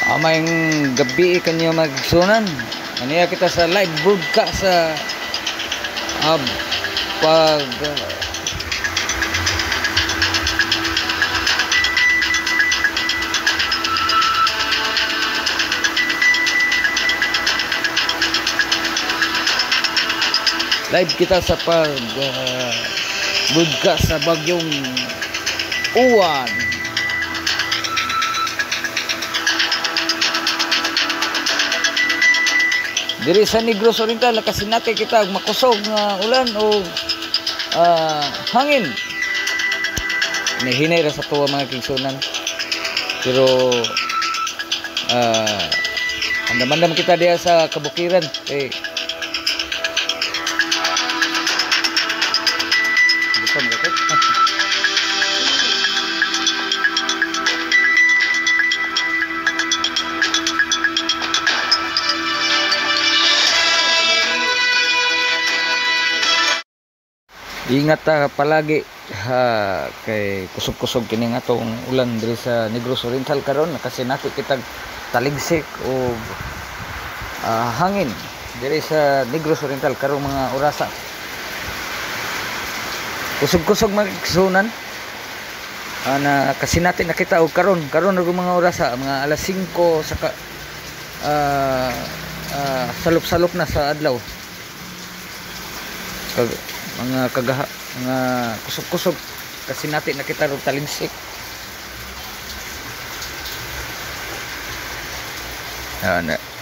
Amayng gabi kanyo magsunan. Aniya kita sa live broadcast sa pag live kita sa pag broadcast sa bagyong uwan. Diri sa Negros Oriental kasi natin kita makusog nga ulan o hangin. Hinay ra sa tuwa mga kigsunan. Pero andam-andam kita diya sa kabukiran. Ingat ta palagi kay kusog-kusog kini nga atong ulan diri sa Negros Oriental karon kasi nato kitag taligsik o hangin diri sa Negros Oriental karong mga orasa. Kusog-kusog magsunan na kasi natin nakita og karon og mga orasa mga alas 5 saka salop-salop na sa adlaw. Mga kagaha, mga kusog-kusog kasi natin nakita ro taligsik.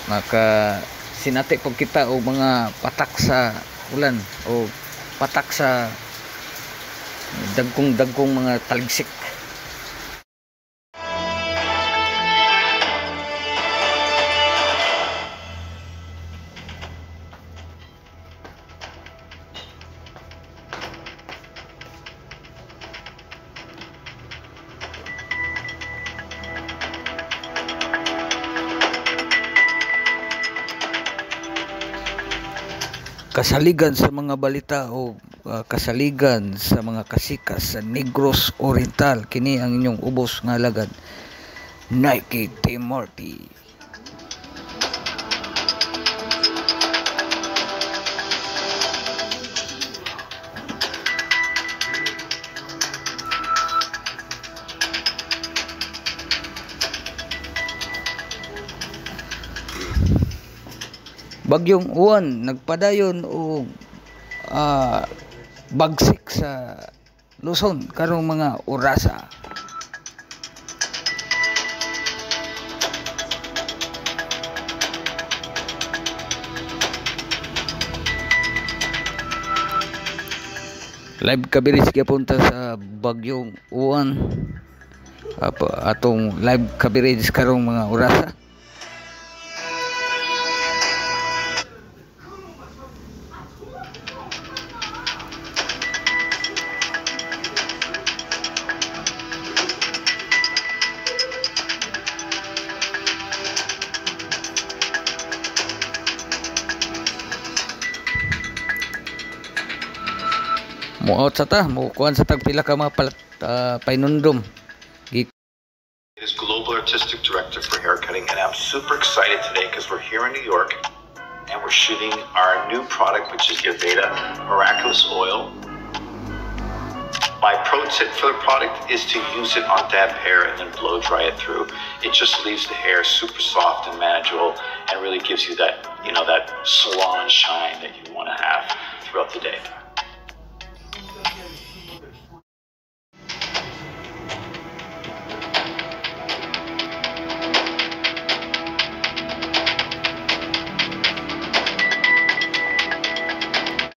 Maka sinati pag kita o mga patak sa ulan o patak sa dagkong mga taligsik. Kasaligan sa mga balita o kasaligan sa mga kasikas sa Negros Oriental, kini ang inyong ubos nga alagad, Nike Timorty. Bagyong uwan nagpadayon og bagsik sa Luzon karong mga orasa. Live coverage punta sa bagyong uwan. Atong live coverage karong mga orasa. Muot sa ta, mukuan sa tagpila ka mga painundom. Is Global Artistic Director for Haircutting, and I'm super excited today because we're here in New York and we're shooting our new product, which is the Aveda Miraculous Oil. My pro tip for the product is to use it on damp hair and then blow dry it through. It just leaves the hair super soft and manageable and really gives you that, that salon shine that you want to have throughout the day.